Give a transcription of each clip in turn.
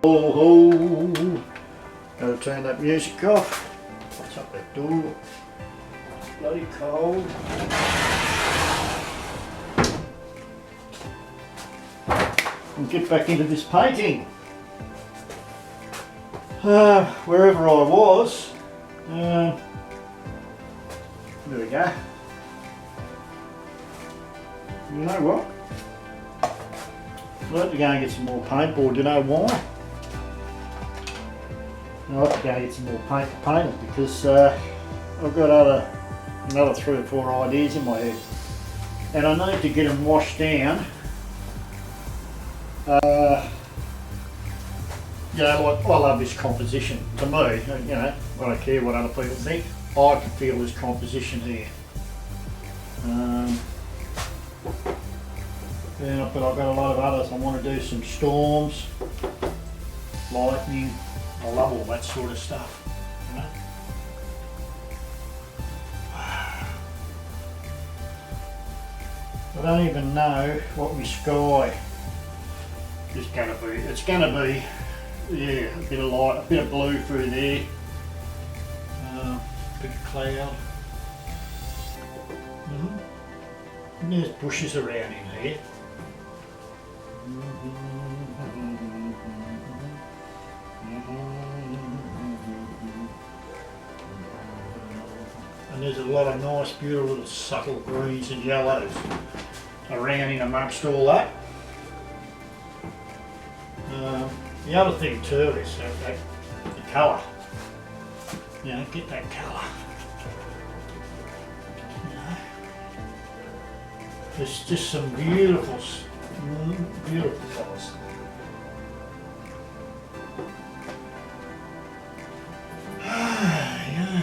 Ho ho! Gotta turn that music off. What's up that door? It's bloody cold. And get back into this painting. Wherever I was. There we go. You know what? I'd like to go and get some more paintboard. Do you know why? I'd like to go and get some more paint to paint it because I've got another 3 or 4 ideas in my head. And I need to get them washed down. You know, like, I love this composition. To me, you know, I don't care what other people think. I can feel this composition here. Yeah, but I've got a lot of others. I want to do some storms, lightning. I love all that sort of stuff. You know? I don't even know what my sky is going to be. It's going to be, yeah, a bit of light, a bit of blue through there, a bit of cloud. And there's bushes around in here. And there's a lot of nice, beautiful little subtle greens and yellows around in amongst all that. The other thing too is the colour. You know, get that colour. You know, there's just some beautiful colours. Yeah.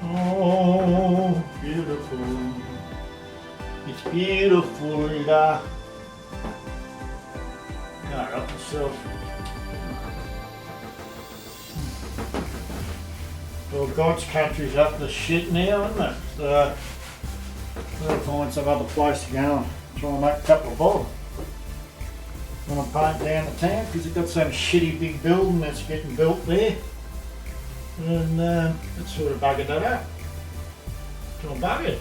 Oh, beautiful. It's beautiful. Can't help myself. Well, God's country's up the shit now, isn't it? So, gotta find some other place to go and try and make a couple of bob. I want to paint down the town because they've got some shitty big building that's getting built there. And it's sort of buggered that up. It's all buggered.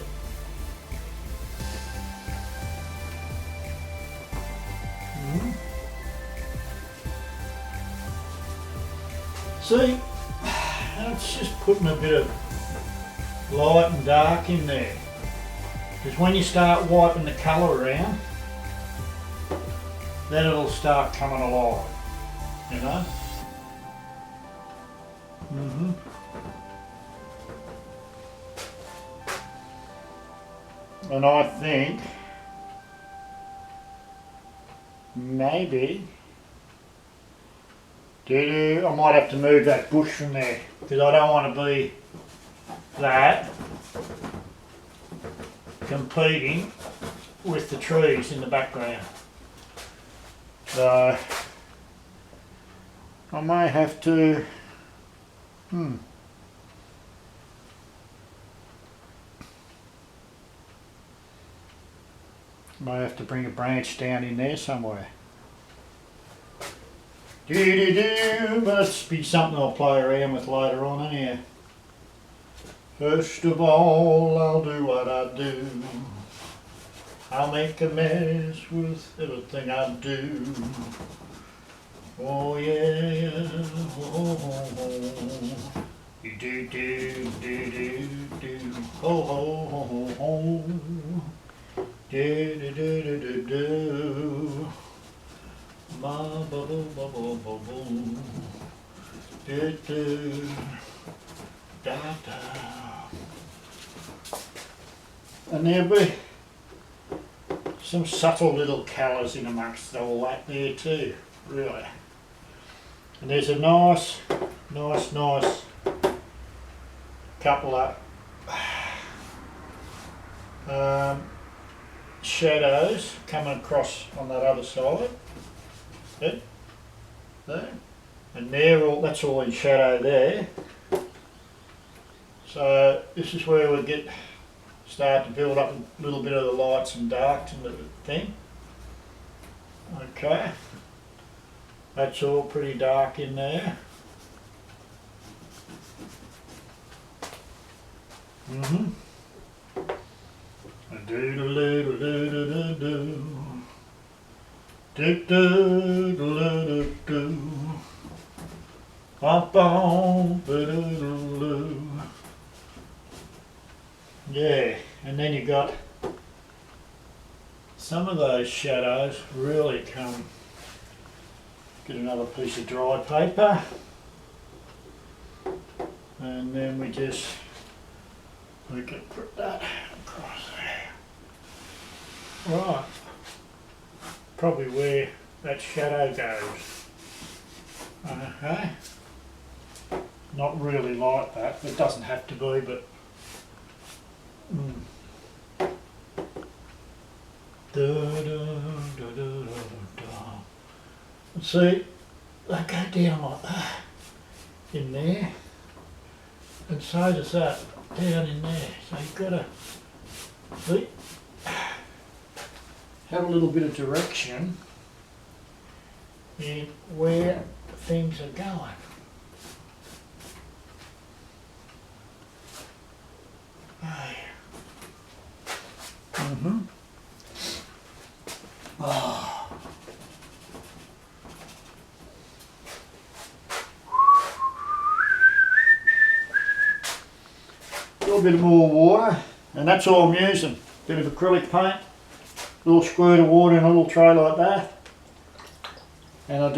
See, it's just putting a bit of light and dark in there. Because when you start wiping the colour around, then it'll start coming alive, you know? And I think maybe I might have to move that bush from there because I don't want to be that competing with the trees in the background. So I may have to Might have to bring a branch down in there somewhere. Must be something I'll play around with later on anyhow. First of all, I'll do what I do. I'll make a mess with everything I do. Oh yeah, oh. Do do do do do. Ho ho ho ho. Do do do do do do. Ba ba ba ba ba ba ba. Do do. Da da. And there'll be some subtle little colours in amongst all that there too, really. And there's a nice couple of shadows coming across on that other side. There. And that's all in shadow there. So this is where we start to build up a little bit of the lights and darks in the thing. Okay. That's all pretty dark in there. Mm-hmm. Do-do-do-do-do-do-do. Do-do-do-do-do-do. Bum-bum, do-do-do-do. Yeah, and then you got some of those shadows really come. Get another piece of dry paper, and then we can put that across there. Right, probably where that shadow goes. Okay, not really like that. It doesn't have to be, but. See, they go down like that in there, and so does that down in there. So you've got to see, have a little bit of direction in where things are going. Mm-hmm. Oh. A little bit more water, and that's all I'm using. Bit of acrylic paint, a little squirt of water in a little tray like that, and I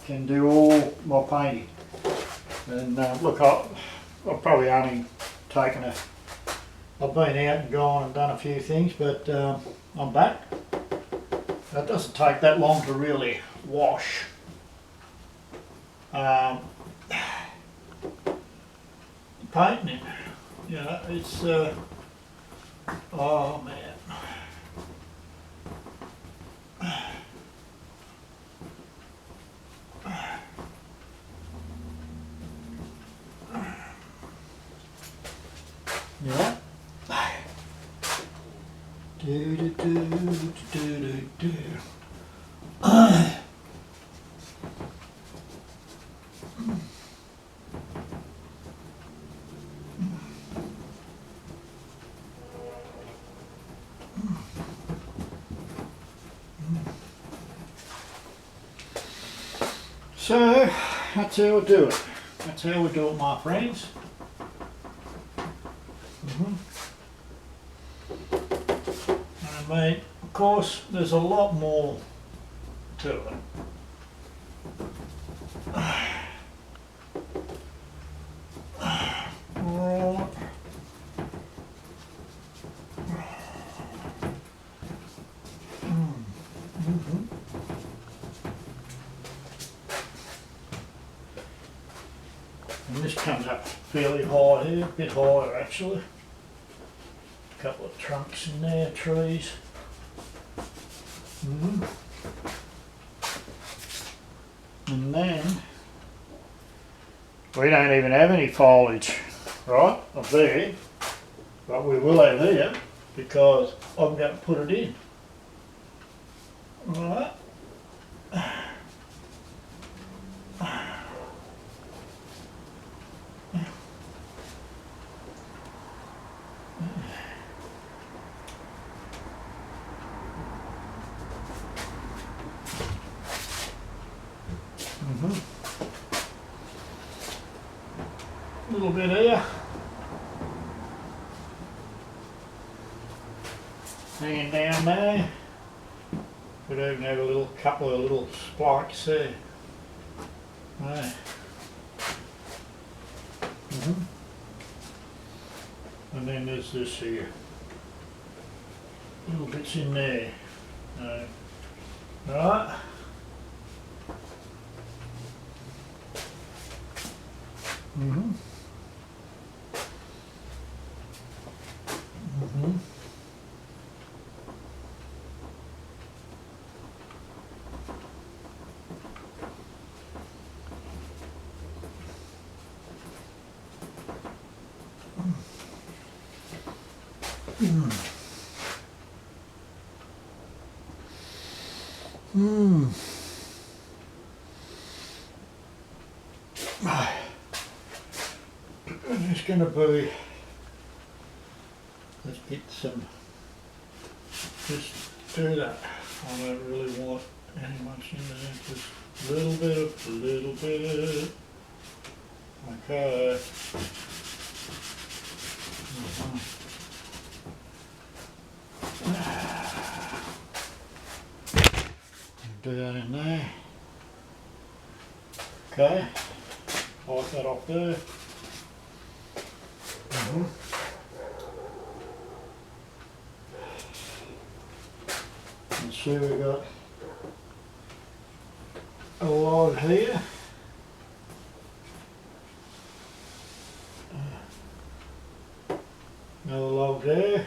can do all my painting. And look, I've probably only taken I've been out and gone and done a few things, but I'm back. It doesn't take that long to really wash. Painting it, you know, it's oh man. Yeah. Do do do do do do. So that's how we do it. That's how we do it, my friends. I mean, of course, there's a lot more to it. Right. And this comes up fairly high here, a bit higher actually. A couple of trunks in there, trees. And then we don't even have any foliage, right, up there, but we will have here because I'm going to put it in. Right. A little bit here. Hanging down there. Could even have a couple of little spikes there. Right. And then there's this here. Little bits in there. Right. And it's going to be, let's get some, just do that. I don't really want any much in there, just a little bit. Okay. Do that in there. Okay. Wipe that off there. And see we've got a log here. Another log there.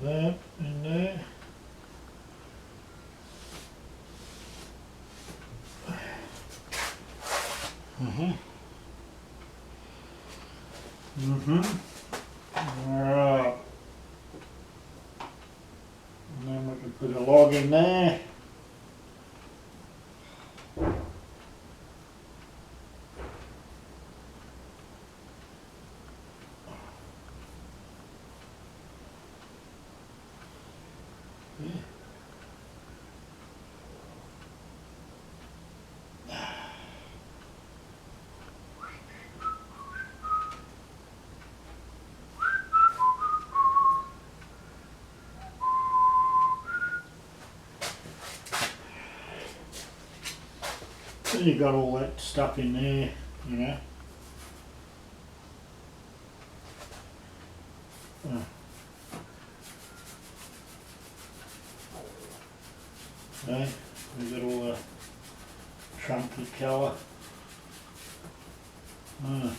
That in there. Alright. And then we can put a log in there. So you've got all that stuff in there, you know. Okay, we've got all the chunky colour. There'll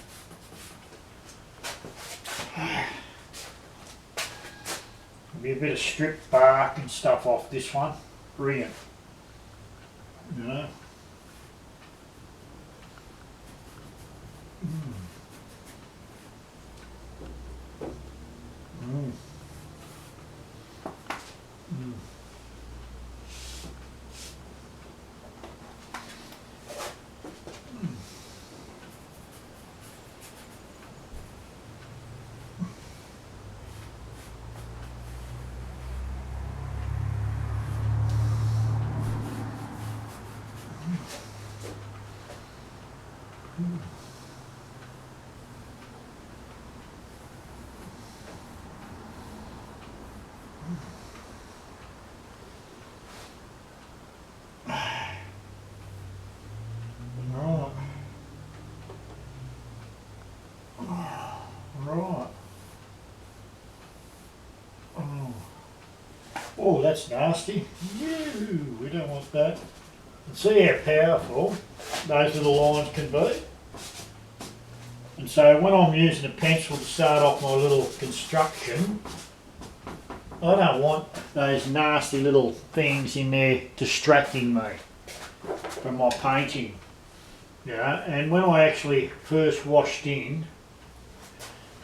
be a bit of stripped bark and stuff off this one. Brilliant. You know. Right. Oh, that's nasty. Ew, we don't want that. And see how powerful those little lines can be. And so when I'm using a pencil to start off my little construction, I don't want those nasty little things in there distracting me from my painting. Yeah, and when I actually first washed in,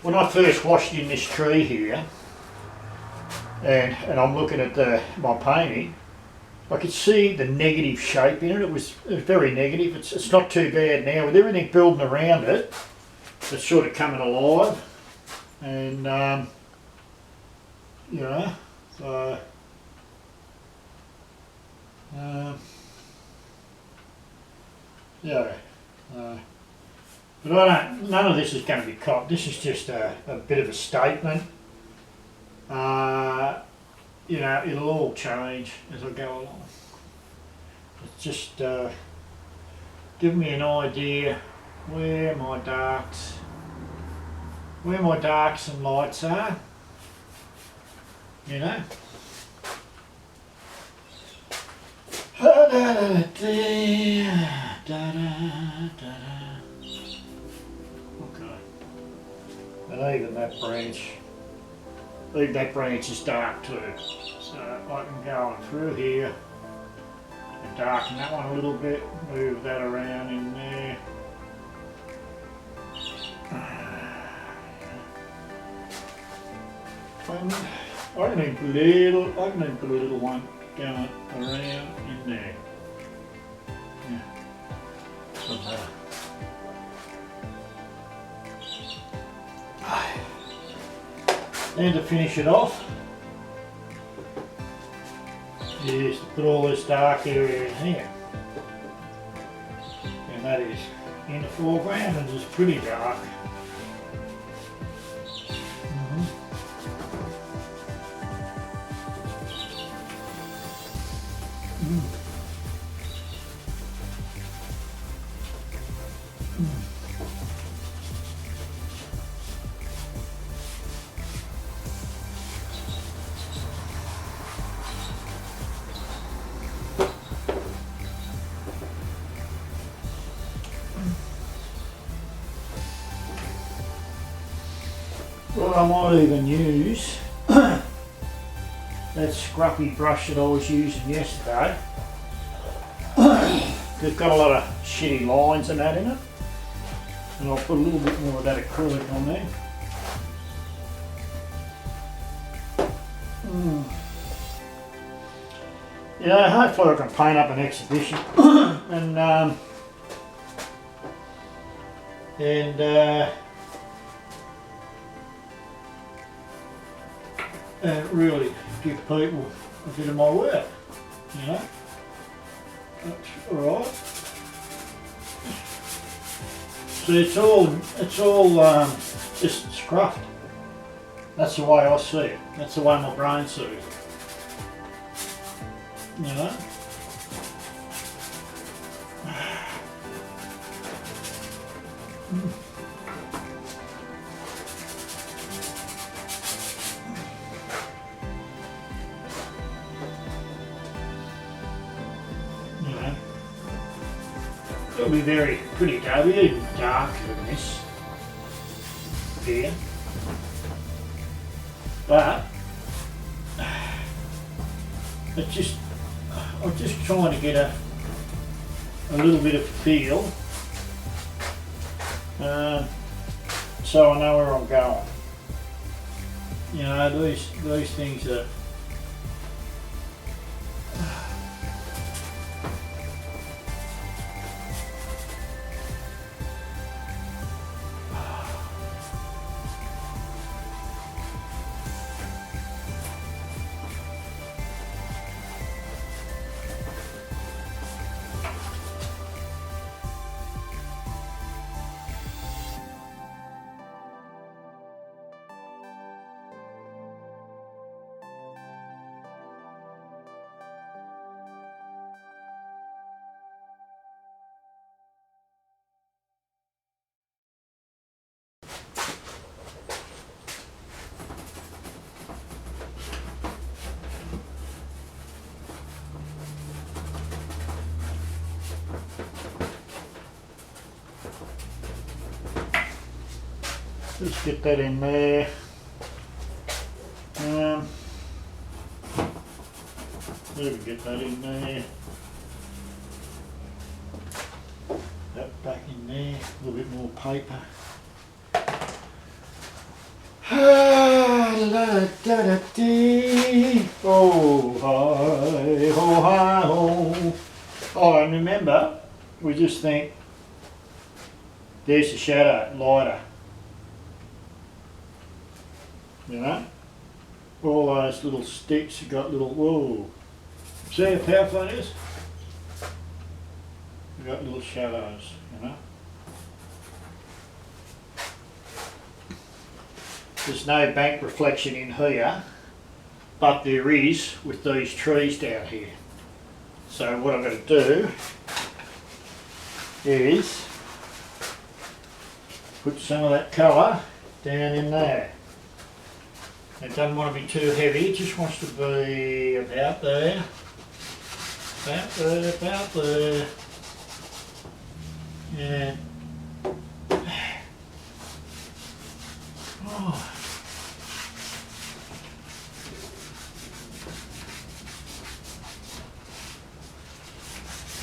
this tree here, and I'm looking at my painting, I could see the negative shape in it. It was very negative. It's not too bad now with everything building around it. It's sort of coming alive, and you know, so yeah. But none of this is going to be copped. This is just a bit of a statement. You know, it'll all change as I go along. It's just give me an idea where my darks and lights are. You know. Okay. And even that branch is dark too. So I can go on through here and darken that one a little bit, move that around in there. And I can even put a little one going around in there. Yeah. Doesn't matter. And to finish it off is to put all this dark area in here. And that is in the foreground and it's pretty dark. Well, I might even use that scruffy brush that I was using yesterday. It's got a lot of shitty lines and that in it. And I'll put a little bit more of that acrylic on there. Yeah, hopefully I can paint up an exhibition and really give people a bit of my work, you know. That's alright. So it's all just scruffed. That's the way I see it. That's the way my brain sees it. You know? It'll be pretty dark, even darker than this here. But I'm just trying to get a little bit of feel, so I know where I'm going. You know, these things are. Just get that in there. There we get that in there. That back in there. A little bit more paper. Oh hi, oh hi, oh. Oh, and remember, we just think there's the shadow, lighter. You know, all those little sticks have got little, whoa, see how powerful that is? We've got little shadows, you know. There's no bank reflection in here, but there is with these trees down here. So what I'm going to do is put some of that colour down in there. It doesn't want to be too heavy, it just wants to be about there, about there, about there. Yeah. Oh.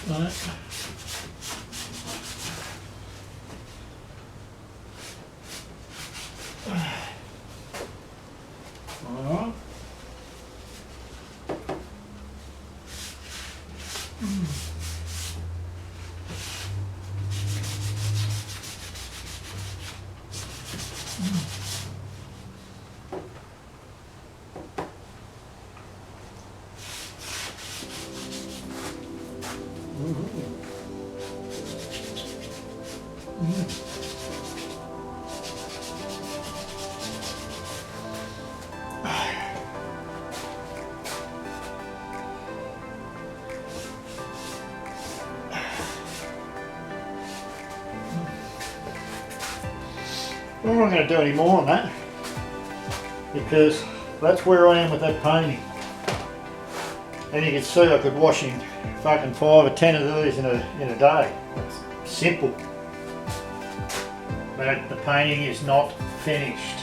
Right. Well, I'm not going to do any more on that because that's where I am with that painting. And you can see I could wash in fucking 5 or 10 of these in a day. It's simple. But the painting is not finished.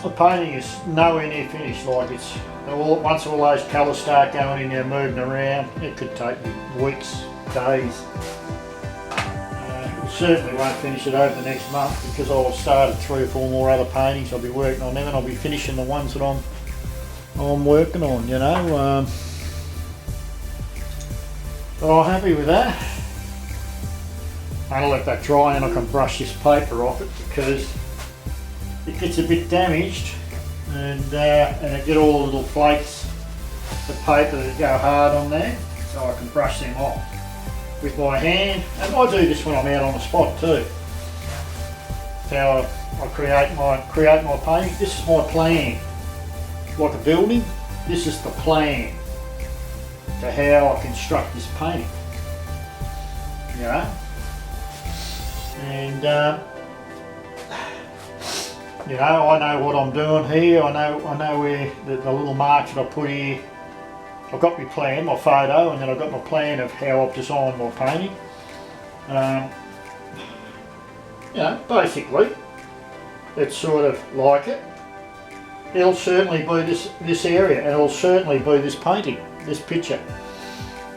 The painting is nowhere near finished. Like it's once all those colours start going in there, moving around, it could take me weeks, days. Certainly won't finish it over the next month because I'll started 3 or 4 more other paintings. I'll be working on them and I'll be finishing the ones that I'm working on, you know. So I'm happy with that. I'll let that dry and I can brush this paper off it because it gets a bit damaged and I get all the little flakes of paper that go hard on there, so I can brush them off with my hand. And I do this when I'm out on the spot too. That's how I create my painting. This is my plan. Like a building, this is the plan to how I construct this painting. You know? And you know, I know what I'm doing here. I know where the little marks that I put here. I've got my plan, my photo, and then I've got my plan of how I've designed my painting. You know, basically, it's sort of like it. It'll certainly be this area, and it'll certainly be this painting, this picture.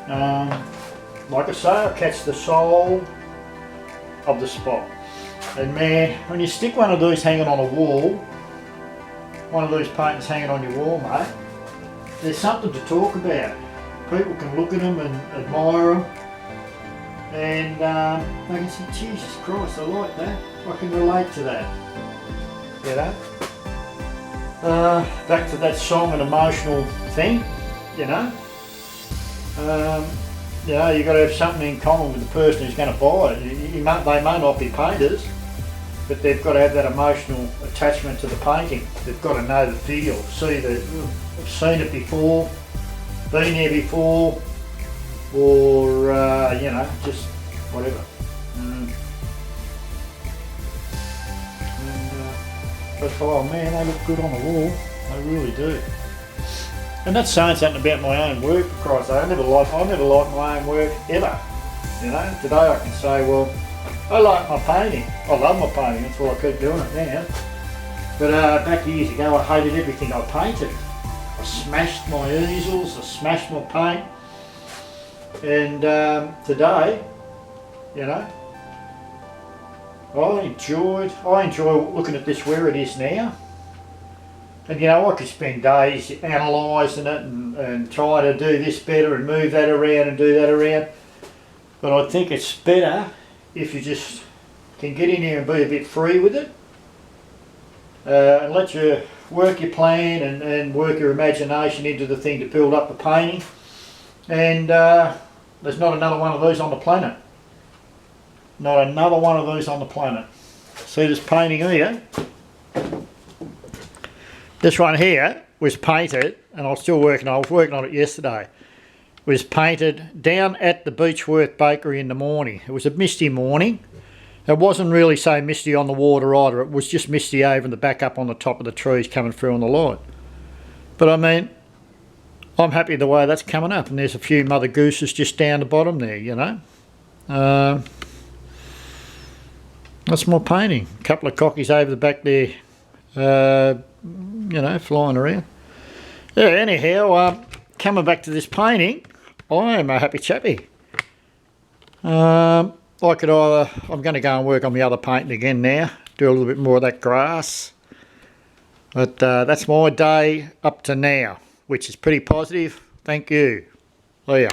Like I say, I catch the soul of the spot. And man, when you stick one of these hanging on a wall, one of these paintings hanging on your wall, mate, there's something to talk about. People can look at them and admire them, and they can say, Jesus Christ, I like that. I can relate to that. You know? Back to that song and emotional thing, you know. You know, you've got to have something in common with the person who's going to buy it. They may not be painters, but they've got to have that emotional attachment to the painting. They've got to know the feel, see that, I've seen it before, been there before, or you know, just whatever. But oh man, they look good on the wall. They really do. And that's saying something about my own work, for Christ's sake. I never liked my own work ever. You know, today I can say, well, I like my painting. I love my painting. That's why I keep doing it now. But back years ago, I hated everything I painted. I smashed my easels. I smashed my paint. And today, you know, I enjoy looking at this where it is now. And you know, I could spend days analysing it and trying to do this better and move that around and do that around. But I think it's better if you just can get in here and be a bit free with it. And let you work your plan and work your imagination into the thing to build up the painting. And there's not another one of these on the planet. Not another one of these on the planet. See this painting here? This one here was painted, and I was working on it yesterday. Was painted down at the Beechworth Bakery in the morning. It was a misty morning. It wasn't really so misty on the water either. It was just misty over in the back up on the top of the trees coming through on the light. But I mean, I'm happy the way that's coming up, and there's a few mother gooses just down the bottom there, you know. That's my painting. A couple of cockies over the back there, you know, flying around. Yeah, anyhow, coming back to this painting, I am a happy chappy. I'm going to go and work on the other painting again now, do a little bit more of that grass. But that's my day up to now. which is pretty positive. Thank you. Oh yeah.